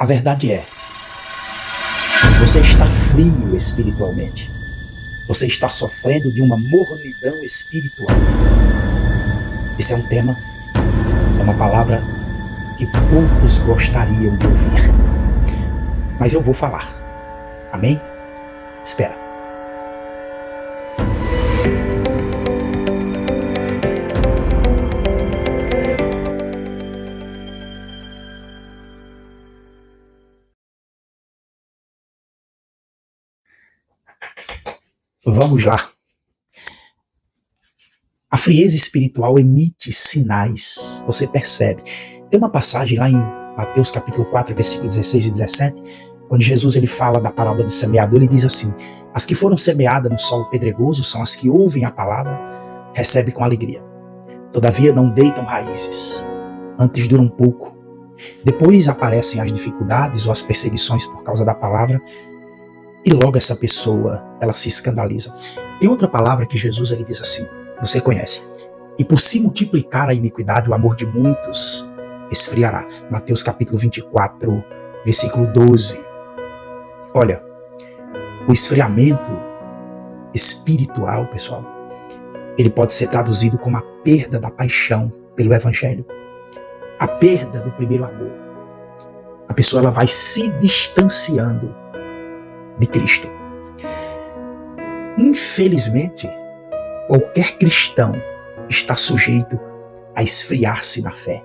A verdade é, você está frio espiritualmente. Você está sofrendo de uma mornidão espiritual. Esse é um tema, é uma palavra que poucos gostariam de ouvir. Mas eu vou falar. Amém? Espera. Vamos lá. A frieza espiritual emite sinais, você percebe. Tem uma passagem lá em Mateus capítulo 4, versículo 16 e 17, quando Jesus ele fala da parábola do semeador, ele diz assim: as que foram semeadas no solo pedregoso são as que ouvem a palavra, recebem com alegria. Todavia não deitam raízes, antes duram pouco. Depois aparecem as dificuldades ou as perseguições por causa da palavra, e logo essa pessoa, ela se escandaliza. Tem outra palavra que Jesus ele diz assim, você conhece: e por se multiplicar a iniquidade, o amor de muitos esfriará. Mateus capítulo 24, versículo 12. Olha, o esfriamento espiritual, pessoal, ele pode ser traduzido como a perda da paixão pelo evangelho, a perda do primeiro amor. A pessoa ela vai se distanciando de Cristo. Infelizmente, qualquer cristão está sujeito a esfriar-se na fé.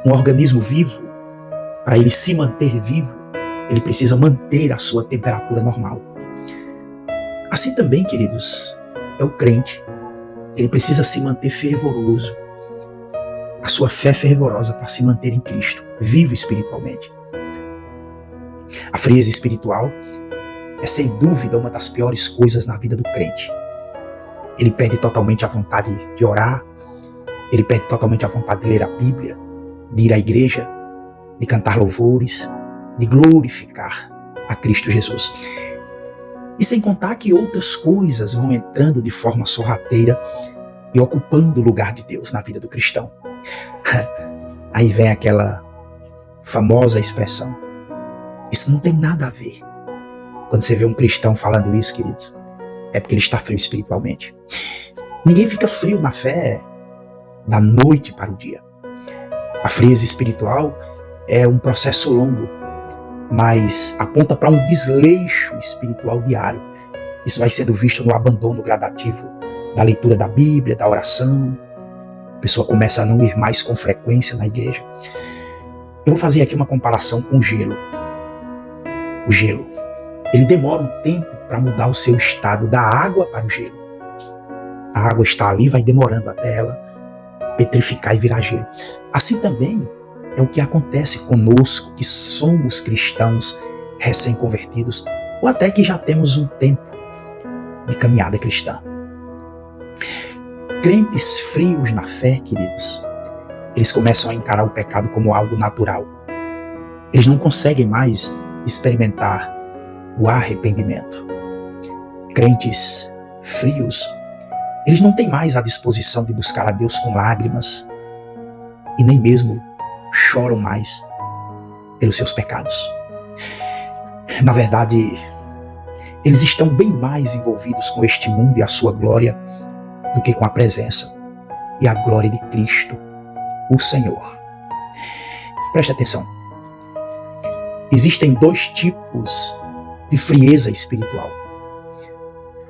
Um organismo vivo, para ele se manter vivo, ele precisa manter a sua temperatura normal. Assim também, queridos, é o crente. Ele precisa se manter fervoroso. A sua fé fervorosa para se manter em Cristo, vivo espiritualmente. A frieza espiritual é sem dúvida uma das piores coisas na vida do crente. Ele perde totalmente a vontade de orar, ele perde totalmente a vontade de ler a Bíblia, de ir à igreja, de cantar louvores, de glorificar a Cristo Jesus. E sem contar que outras coisas vão entrando de forma sorrateira e ocupando o lugar de Deus na vida do cristão. Aí vem aquela famosa expressão: isso não tem nada a ver. Quando você vê um cristão falando isso, queridos, é porque ele está frio espiritualmente. Ninguém fica frio na fé da noite para o dia. A frieza espiritual é um processo longo, mas aponta para um desleixo espiritual diário. Isso vai sendo visto no abandono gradativo da leitura da Bíblia, da oração. A pessoa começa a não ir mais com frequência na igreja. Eu vou fazer aqui uma comparação com o gelo. O gelo, ele demora um tempo para mudar o seu estado da água para o gelo. A água está ali, vai demorando até ela petrificar e virar gelo. Assim também é o que acontece conosco, que somos cristãos recém-convertidos, ou até que já temos um tempo de caminhada cristã. Crentes frios na fé, queridos, eles começam a encarar o pecado como algo natural. Eles não conseguem mais experimentar o arrependimento. Crentes frios, eles não têm mais a disposição de buscar a Deus com lágrimas e nem mesmo choram mais pelos seus pecados. Na verdade, eles estão bem mais envolvidos com este mundo e a sua glória do que com a presença e a glória de Cristo, o Senhor. Preste atenção. Existem dois tipos de frieza espiritual.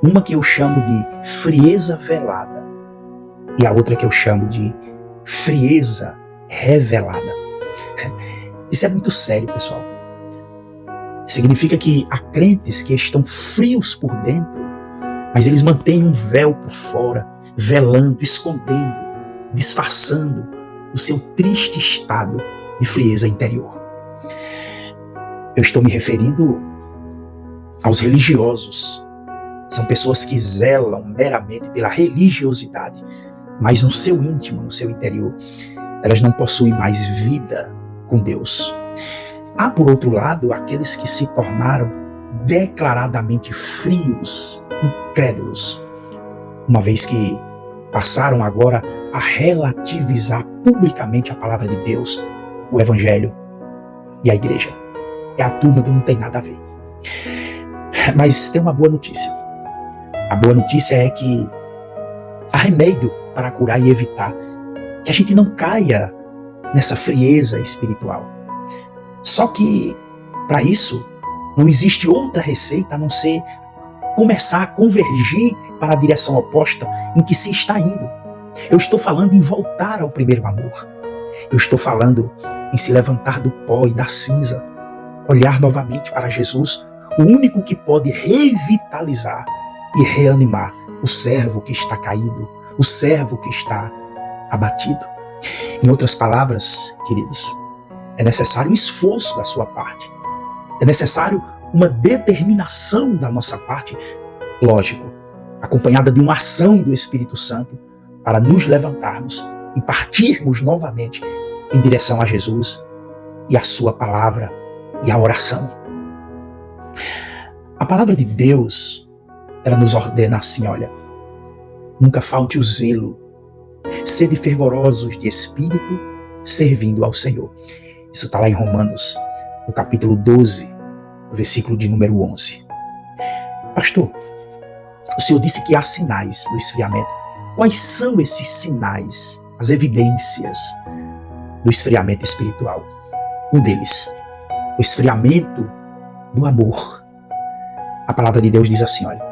Uma que eu chamo de frieza velada e a outra que eu chamo de frieza revelada. Isso é muito sério, pessoal. Significa que há crentes que estão frios por dentro, mas eles mantêm um véu por fora, velando, escondendo, disfarçando o seu triste estado de frieza interior. Eu estou me referindo aos religiosos. São pessoas que zelam meramente pela religiosidade, mas no seu íntimo, no seu interior, elas não possuem mais vida com Deus. Há, por outro lado, aqueles que se tornaram declaradamente frios, incrédulos, uma vez que passaram agora a relativizar publicamente a palavra de Deus, o Evangelho, e a igreja é a turma do não tem nada a ver. Mas tem uma boa notícia. A boa notícia é que há remédio para curar e evitar que a gente não caia nessa frieza espiritual. Só que, para isso, não existe outra receita a não ser começar a convergir para a direção oposta em que se está indo. Eu estou falando em voltar ao primeiro amor. Eu estou falando em se levantar do pó e da cinza, olhar novamente para Jesus, o único que pode revitalizar e reanimar o servo que está caído, o servo que está abatido. Em outras palavras, queridos, é necessário um esforço da sua parte. É necessário uma determinação da nossa parte, lógico, acompanhada de uma ação do Espírito Santo para nos levantarmos e partirmos novamente em direção a Jesus e a sua palavra e a oração. A palavra de Deus, ela nos ordena assim, olha, nunca falte o zelo, sede fervorosos de espírito, servindo ao Senhor. Isso está lá em Romanos, no capítulo 12, no versículo de número 11. Pastor, o Senhor disse que há sinais do esfriamento. Quais são esses sinais, as evidências do esfriamento espiritual? Um deles, o esfriamento do amor. A palavra de Deus diz assim, olha,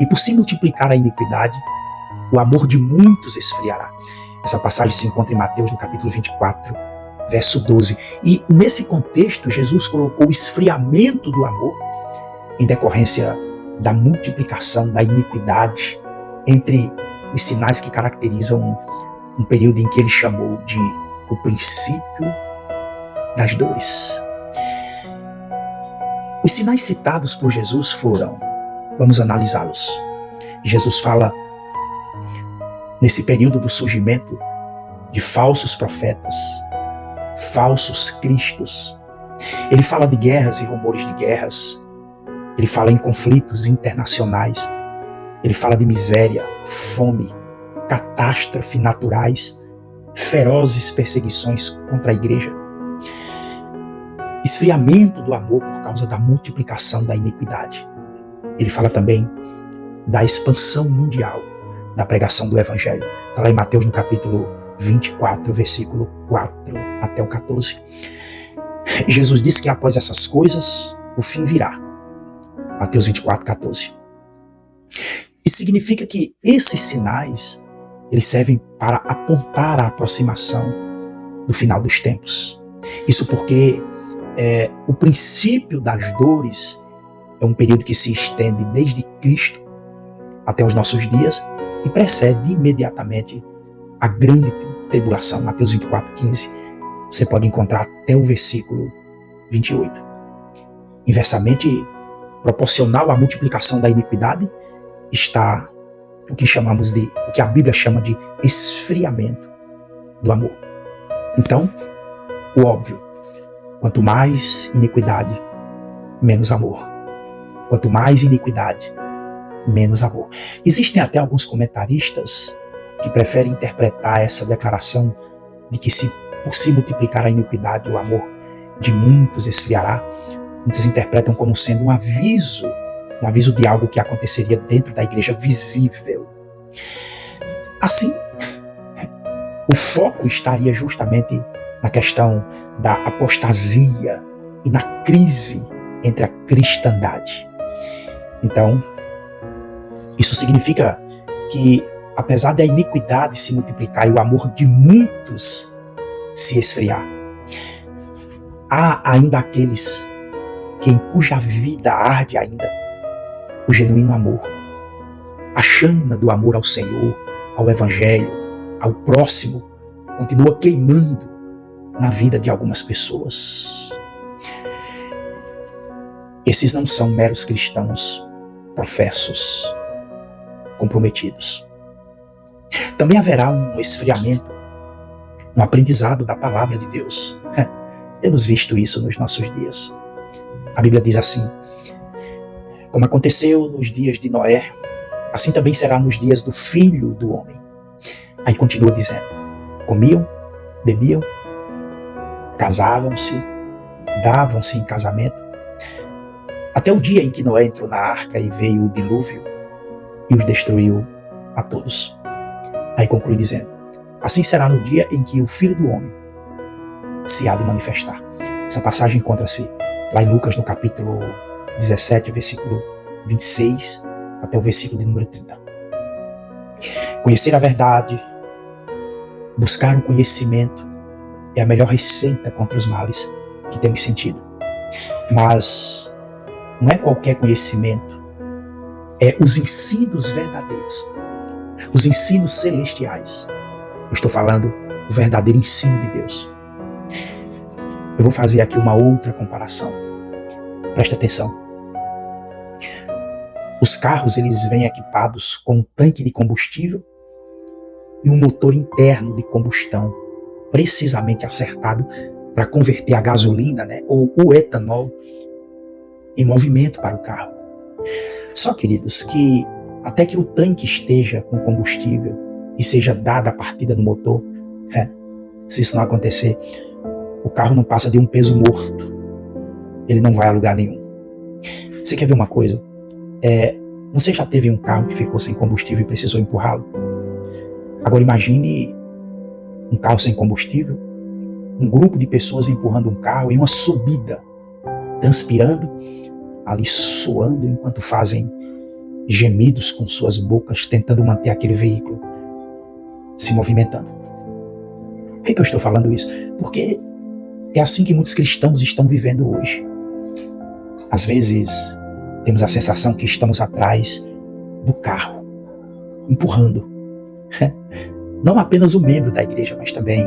e por se multiplicar a iniquidade, o amor de muitos esfriará. Essa passagem se encontra em Mateus, no capítulo 24, verso 12. E nesse contexto, Jesus colocou o esfriamento do amor em decorrência da multiplicação da iniquidade entre os sinais que caracterizam um período em que ele chamou de o princípio das dores. Os sinais citados por Jesus foram, vamos analisá-los. Jesus fala nesse período do surgimento de falsos profetas, falsos cristos. Ele fala de guerras e rumores de guerras. Ele fala em conflitos internacionais. Ele fala de miséria, fome, catástrofe naturais, ferozes perseguições contra a igreja. Esfriamento do amor por causa da multiplicação da iniquidade. Ele fala também da expansão mundial da pregação do Evangelho. Está lá em Mateus, no capítulo 24, versículo 4 até o 14. Jesus disse que após essas coisas, o fim virá. Mateus 24, 14. Isso significa que esses sinais, eles servem para apontar a aproximação do final dos tempos. Isso porque o princípio das dores é um período que se estende desde Cristo até os nossos dias e precede imediatamente a grande tribulação. Mateus 24, 15. Você pode encontrar até o versículo 28. Inversamente, proporcional à multiplicação da iniquidade, está o que a Bíblia chama de esfriamento do amor. Então, o óbvio, quanto mais iniquidade, menos amor. Quanto mais iniquidade, menos amor. Existem até alguns comentaristas que preferem interpretar essa declaração de que por se multiplicar a iniquidade, o amor de muitos esfriará. Muitos interpretam como sendo um aviso de algo que aconteceria dentro da igreja visível. Assim, o foco estaria justamente na questão da apostasia e na crise entre a cristandade. Então, isso significa que, apesar da iniquidade se multiplicar e o amor de muitos se esfriar, há ainda aqueles em cuja vida arde ainda o genuíno amor, a chama do amor ao Senhor, ao Evangelho, ao próximo, continua queimando na vida de algumas pessoas. Esses não são meros cristãos professos, comprometidos. Também haverá um esfriamento, um aprendizado da palavra de Deus. Temos visto isso nos nossos dias. A Bíblia diz assim: como aconteceu nos dias de Noé, assim também será nos dias do Filho do Homem. Aí continua dizendo: comiam, bebiam, casavam-se, davam-se em casamento, até o dia em que Noé entrou na arca e veio o dilúvio e os destruiu a todos. Aí conclui dizendo: assim será no dia em que o Filho do Homem se há de manifestar. Essa passagem encontra-se lá em Lucas, no capítulo 17, versículo 26, até o versículo de número 30. Conhecer a verdade, buscar o conhecimento, é a melhor receita contra os males que temos sentido. Mas não é qualquer conhecimento, é os ensinos verdadeiros, os ensinos celestiais. Eu estou falando do verdadeiro ensino de Deus. Eu vou fazer aqui uma outra comparação. Preste atenção. Os carros, eles vêm equipados com um tanque de combustível e um motor interno de combustão, precisamente acertado para converter a gasolina, ou o etanol, em movimento para o carro. Só, queridos, que até que o tanque esteja com combustível e seja dada a partida do motor, se isso não acontecer, o carro não passa de um peso morto. Ele não vai a lugar nenhum. Você quer ver uma coisa? Você já teve um carro que ficou sem combustível e precisou empurrá-lo? Agora imagine um carro sem combustível, um grupo de pessoas empurrando um carro em uma subida, transpirando, ali suando enquanto fazem gemidos com suas bocas, tentando manter aquele veículo se movimentando. Por que eu estou falando isso? Porque é assim que muitos cristãos estão vivendo hoje. Às vezes, temos a sensação que estamos atrás do carro, empurrando. Não apenas o membro da igreja, mas também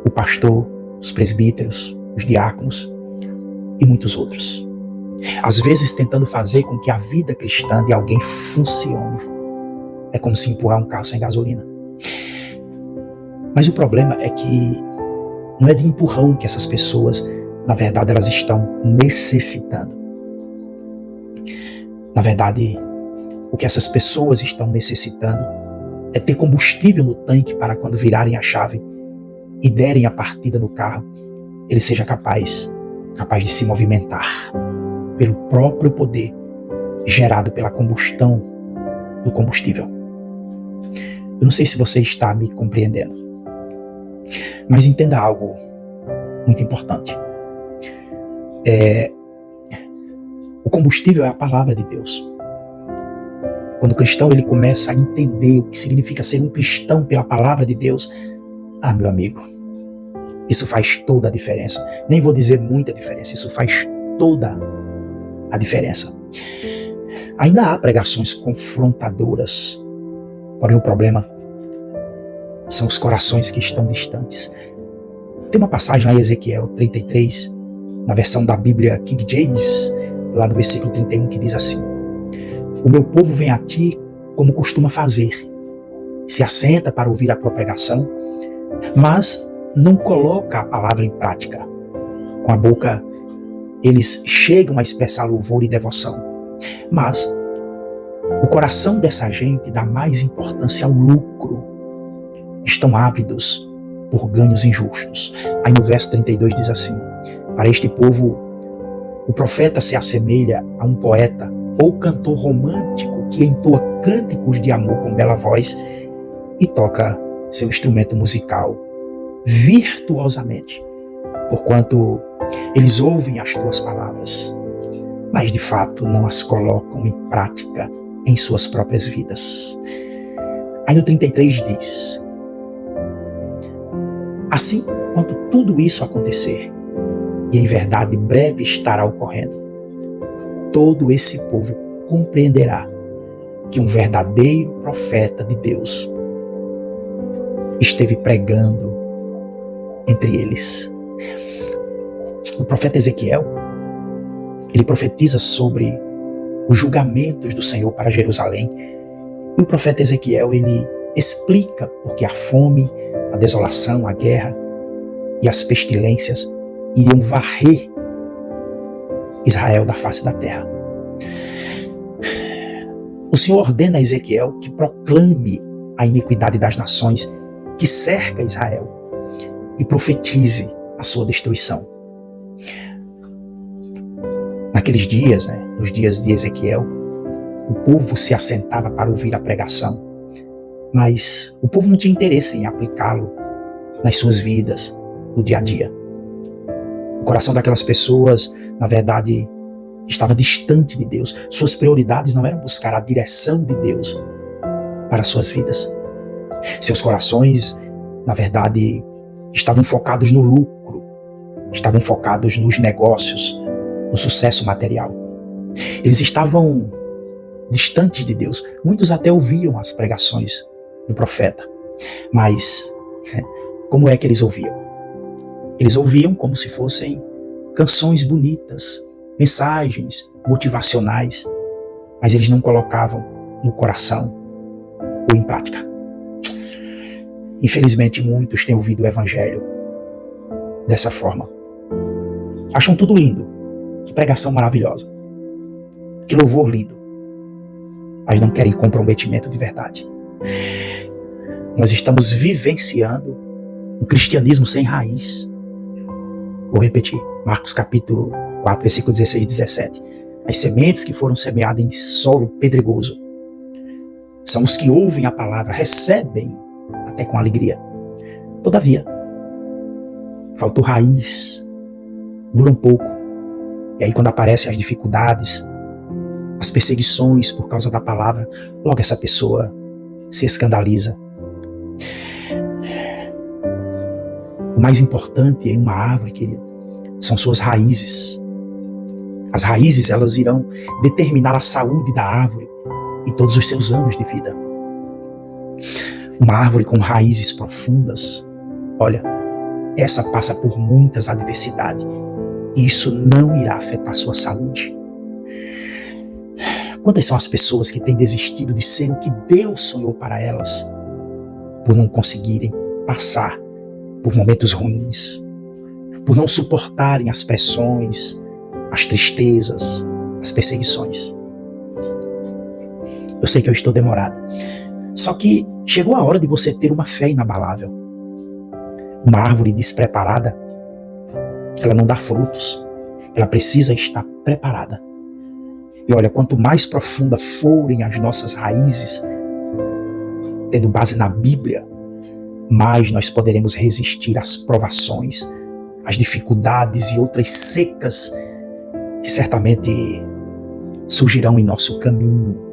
o pastor, os presbíteros, os diáconos e muitos outros. Às vezes tentando fazer com que a vida cristã de alguém funcione. É como se empurrar um carro sem gasolina. Mas o problema é que não é de empurrão que essas pessoas, na verdade, elas estão necessitando. Na verdade, o que essas pessoas estão necessitando é ter combustível no tanque para quando virarem a chave e derem a partida no carro, ele seja capaz de se movimentar pelo próprio poder gerado pela combustão do combustível. Eu não sei se você está me compreendendo, mas entenda algo muito importante. O combustível é a palavra de Deus. Quando o cristão ele começa a entender o que significa ser um cristão pela palavra de Deus, meu amigo, isso faz toda a diferença. Nem vou dizer muita diferença, isso faz toda a diferença. Ainda há pregações confrontadoras, porém o problema são os corações que estão distantes. Tem uma passagem lá em Ezequiel 33, na versão da Bíblia King James, lá no versículo 31, que diz assim: o meu povo vem a ti como costuma fazer, se assenta para ouvir a tua pregação, mas não coloca a palavra em prática. Com a boca eles chegam a expressar louvor e devoção, mas o coração dessa gente dá mais importância ao lucro. Estão ávidos por ganhos injustos. Aí no verso 32 diz assim: para este povo o profeta se assemelha a um poeta ou cantor romântico que entoa cânticos de amor com bela voz e toca seu instrumento musical virtuosamente, porquanto eles ouvem as tuas palavras, mas de fato não as colocam em prática em suas próprias vidas. Aí no 33 diz: assim, quando tudo isso acontecer, e em verdade breve estará ocorrendo, todo esse povo compreenderá que um verdadeiro profeta de Deus esteve pregando entre eles. O profeta Ezequiel, ele profetiza sobre os julgamentos do Senhor para Jerusalém. E o profeta Ezequiel, ele explica porque a fome, a desolação, a guerra e as pestilências iriam varrer Israel da face da terra. O Senhor ordena a Ezequiel que proclame a iniquidade das nações que cerca Israel e profetize a sua destruição. Naqueles dias, nos dias de Ezequiel, o povo se assentava para ouvir a pregação, mas o povo não tinha interesse em aplicá-lo nas suas vidas, no dia a dia. O coração daquelas pessoas, na verdade, estava distante de Deus. Suas prioridades não eram buscar a direção de Deus para suas vidas. Seus corações, na verdade, estavam focados no lucro, estavam focados nos negócios, no sucesso material. Eles estavam distantes de Deus. Muitos até ouviam as pregações do profeta, mas como é que eles ouviam? Eles ouviam como se fossem canções bonitas, mensagens motivacionais, mas eles não colocavam no coração ou em prática. Infelizmente, muitos têm ouvido o evangelho dessa forma. Acham tudo lindo, que pregação maravilhosa, que louvor lindo, mas não querem comprometimento de verdade. Nós estamos vivenciando um cristianismo sem raiz. Vou repetir, Marcos capítulo 4, versículo 16 e 17. As sementes que foram semeadas em solo pedregoso são os que ouvem a palavra, recebem até com alegria. Todavia, faltou raiz, dura um pouco. E aí quando aparecem as dificuldades, as perseguições por causa da palavra, logo essa pessoa se escandaliza. O mais importante em uma árvore, querido, são suas raízes. As raízes, elas irão determinar a saúde da árvore em todos os seus anos de vida. Uma árvore com raízes profundas, olha, essa passa por muitas adversidades e isso não irá afetar sua saúde. Quantas são as pessoas que têm desistido de ser o que Deus sonhou para elas por não conseguirem passar por momentos ruins, por não suportarem as pressões, as tristezas, as perseguições? Eu sei que eu estou demorado, só que chegou a hora de você ter uma fé inabalável. Uma árvore despreparada, ela não dá frutos, ela precisa estar preparada. E olha, quanto mais profunda forem as nossas raízes, tendo base na Bíblia, mais nós poderemos resistir às provações, às dificuldades e outras secas que certamente surgirão em nosso caminho.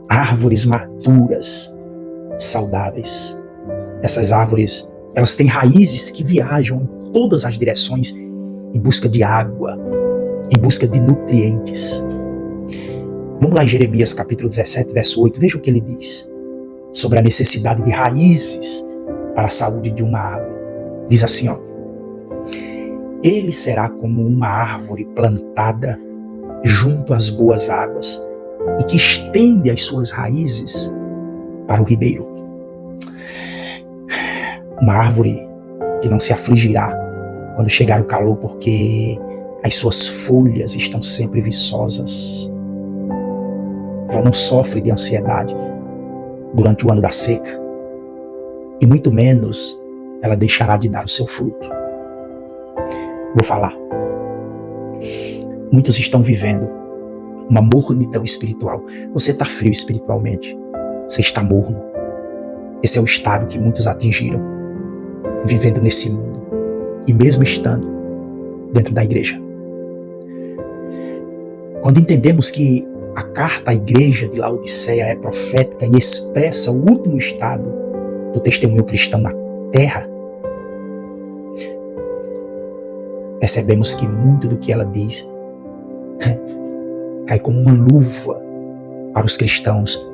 Árvores maduras, saudáveis. Essas árvores, elas têm raízes que viajam em todas as direções em busca de água, em busca de nutrientes. Vamos lá em Jeremias capítulo 17, verso 8, veja o que ele diz sobre a necessidade de raízes para a saúde de uma árvore. Diz assim, ele será como uma árvore plantada junto às boas águas e que estende as suas raízes para o ribeiro. Uma árvore que não se afligirá quando chegar o calor, porque as suas folhas estão sempre viçosas. Ela não sofre de ansiedade durante o ano da seca, e muito menos ela deixará de dar o seu fruto. Vou falar. Muitos estão vivendo uma mornidão espiritual. Você está frio espiritualmente. Você está morno. Esse é o estado que muitos atingiram, vivendo nesse mundo, e mesmo estando dentro da igreja. Quando entendemos que a carta à igreja de Laodiceia é profética e expressa o último estado do testemunho cristão na terra, percebemos que muito do que ela diz cai como uma luva para os cristãos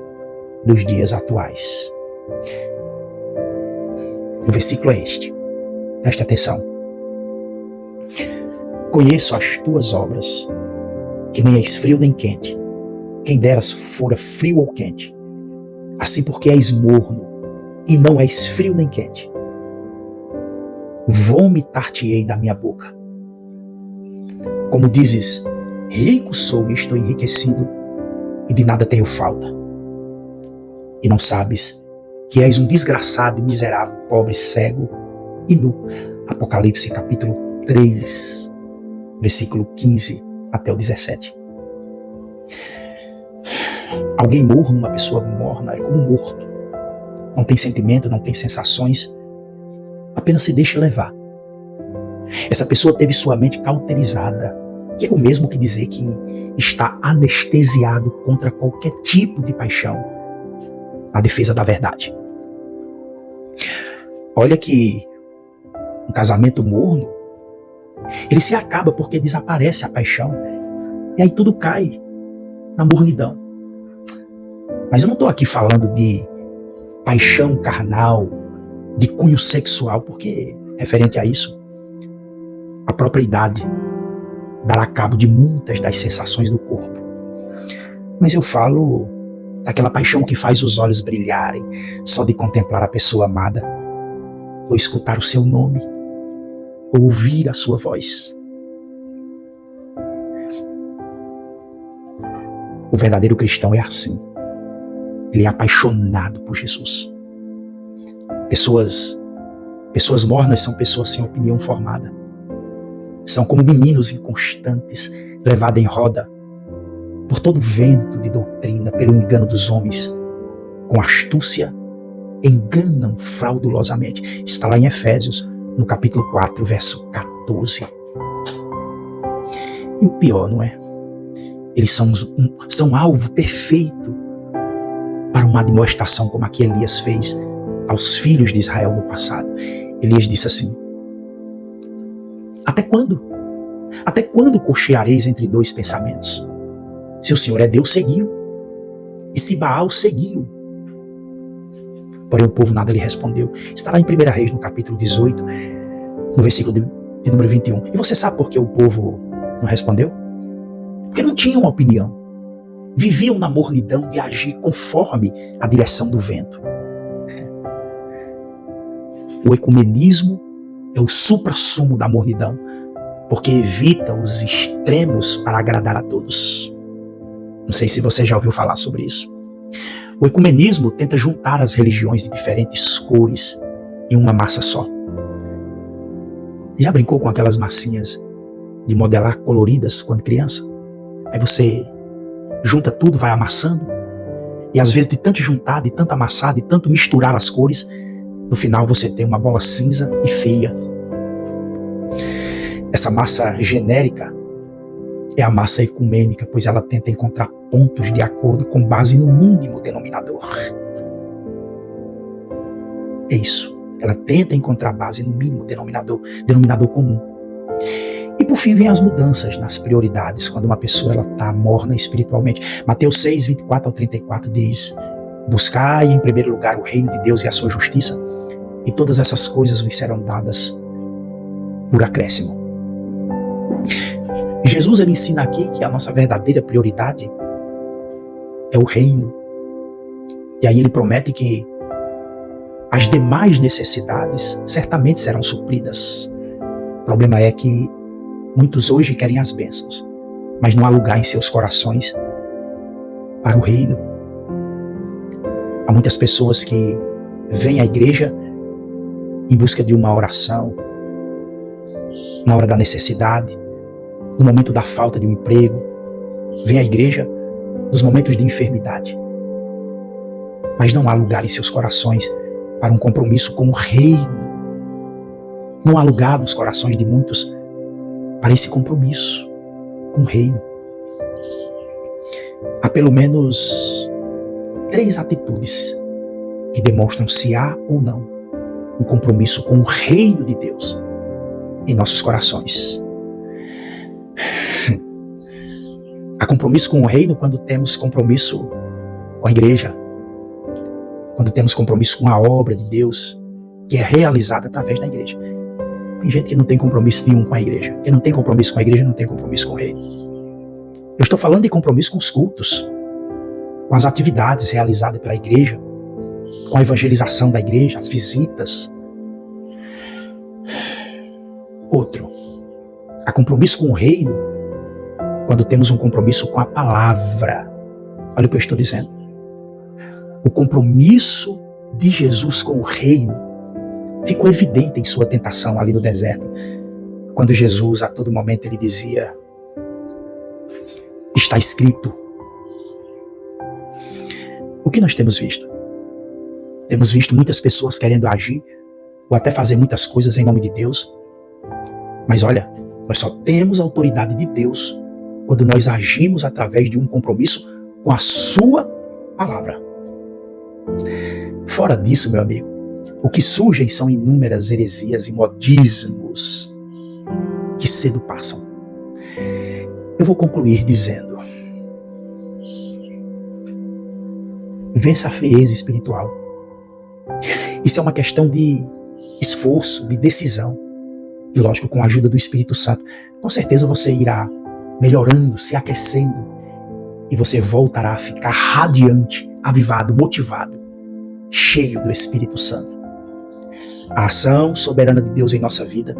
dos dias atuais. O versículo é este. Preste atenção. Conheço as tuas obras, que nem és frio nem quente. Quem deras fora frio ou quente. Assim porque és morno, e não és frio nem quente, vomitar-te-ei da minha boca. Como dizes, rico sou e estou enriquecido, e de nada tenho falta. E não sabes que és um desgraçado e miserável, pobre, cego e nu. Apocalipse capítulo 3, versículo 15 até o 17. Alguém morno, uma pessoa morna, é como um morto. Não tem sentimento, não tem sensações, apenas se deixa levar. Essa pessoa teve sua mente cauterizada, que é o mesmo que dizer que está anestesiado contra qualquer tipo de paixão, na defesa da verdade. Olha que um casamento morno, ele se acaba porque desaparece a paixão, e aí tudo cai na mornidão. Mas eu não estou aqui falando de paixão carnal, de cunho sexual, porque referente a isso, a própria idade dará cabo de muitas das sensações do corpo. Mas eu falo daquela paixão que faz os olhos brilharem só de contemplar a pessoa amada, ou escutar o seu nome, ou ouvir a sua voz. O verdadeiro cristão é assim. Ele é apaixonado por Jesus. Pessoas mornas são pessoas sem opinião formada. São como meninos inconstantes, levados em roda por todo vento de doutrina, pelo engano dos homens. Com astúcia, enganam fraudulosamente. Está lá em Efésios, no capítulo 4, verso 14. E o pior, não é? Eles são alvo perfeito para uma admoestação como a que Elias fez aos filhos de Israel no passado. Elias disse assim: até quando? Até quando cocheareis entre dois pensamentos? Se o Senhor é Deus, seguiu. E se Baal, seguiu. Porém o povo nada lhe respondeu. Está lá em 1 Reis, no capítulo 18, no versículo de número 21. E você sabe por que o povo não respondeu? Porque não tinham opinião. Viviam na mornidão de agir conforme a direção do vento. O ecumenismo é o suprassumo da mornidão, porque evita os extremos para agradar a todos. Não sei se você já ouviu falar sobre isso. O ecumenismo tenta juntar as religiões de diferentes cores em uma massa só. Já brincou com aquelas massinhas de modelar coloridas quando criança? Aí você junta tudo, vai amassando, e às vezes de tanto juntar, de tanto amassar, de tanto misturar as cores, no final você tem uma bola cinza e feia. Essa massa genérica é a massa ecumênica, pois ela tenta encontrar pontos de acordo com base no mínimo denominador. É isso. Ela tenta encontrar base no mínimo denominador comum. E por fim vem as mudanças nas prioridades, quando uma pessoa está morna espiritualmente. Mateus 6, 24 ao 34 diz: buscai em primeiro lugar o reino de Deus e a sua justiça, e todas essas coisas vos serão dadas por acréscimo. Jesus ele ensina aqui que a nossa verdadeira prioridade é o reino. E aí ele promete que as demais necessidades certamente serão supridas. O problema é que muitos hoje querem as bênçãos, mas não há lugar em seus corações para o reino. Há muitas pessoas que vêm à igreja em busca de uma oração, na hora da necessidade, no momento da falta de um emprego, vêm à igreja nos momentos de enfermidade. Mas não há lugar em seus corações para um compromisso com o reino. Não há lugar nos corações de muitos para esse compromisso com o reino. Há pelo menos 3 atitudes que demonstram se há ou não um compromisso com o reino de Deus em nossos corações. Há compromisso com o reino quando temos compromisso com a igreja, quando temos compromisso com a obra de Deus que é realizada através da igreja. Tem gente que não tem compromisso nenhum com a igreja. Quem não tem compromisso com a igreja não tem compromisso com o reino. Eu estou falando de compromisso com os cultos, com as atividades realizadas pela igreja, com a evangelização da igreja, as visitas. Outro, há compromisso com o reino quando temos um compromisso com a palavra. Olha o que eu estou dizendo. O compromisso de Jesus com o reino ficou evidente em sua tentação ali no deserto, quando Jesus a todo momento ele dizia: está escrito. O que nós temos visto? Temos visto muitas pessoas querendo agir ou até fazer muitas coisas em nome de Deus, mas olha, nós só temos a autoridade de Deus quando nós agimos através de um compromisso com a sua palavra. Fora disso, meu amigo, o que surgem são inúmeras heresias e modismos que cedo passam. Eu vou concluir dizendo: vença a frieza espiritual. Isso é uma questão de esforço, de decisão. E lógico, com a ajuda do Espírito Santo, com certeza você irá melhorando, se aquecendo, e você voltará a ficar radiante, avivado, motivado, cheio do Espírito Santo. A ação soberana de Deus em nossa vida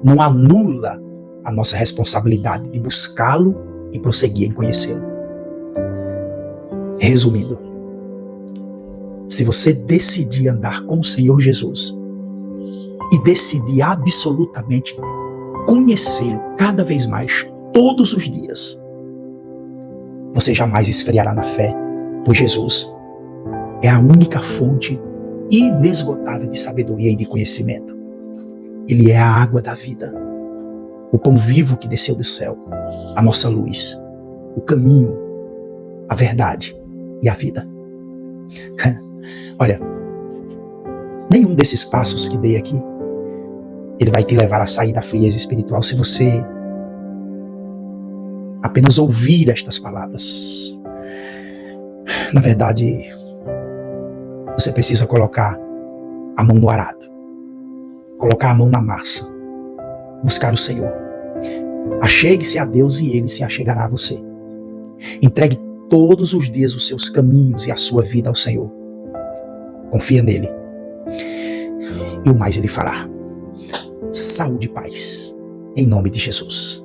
não anula a nossa responsabilidade de buscá-lo e prosseguir em conhecê-lo. Resumindo, se você decidir andar com o Senhor Jesus e decidir absolutamente conhecê-lo cada vez mais, todos os dias, você jamais esfriará na fé, pois Jesus é a única fonte inesgotável de sabedoria e de conhecimento. Ele é a água da vida, o pão vivo que desceu do céu, a nossa luz, o caminho, a verdade e a vida. Olha, nenhum desses passos que dei aqui, ele vai te levar a sair da frieza espiritual se você apenas ouvir estas palavras. Na verdade, você precisa colocar a mão no arado, colocar a mão na massa, buscar o Senhor. Achegue-se a Deus e Ele se achegará a você. Entregue todos os dias os seus caminhos e a sua vida ao Senhor. Confia nele e o mais Ele fará. Saúde e paz, em nome de Jesus.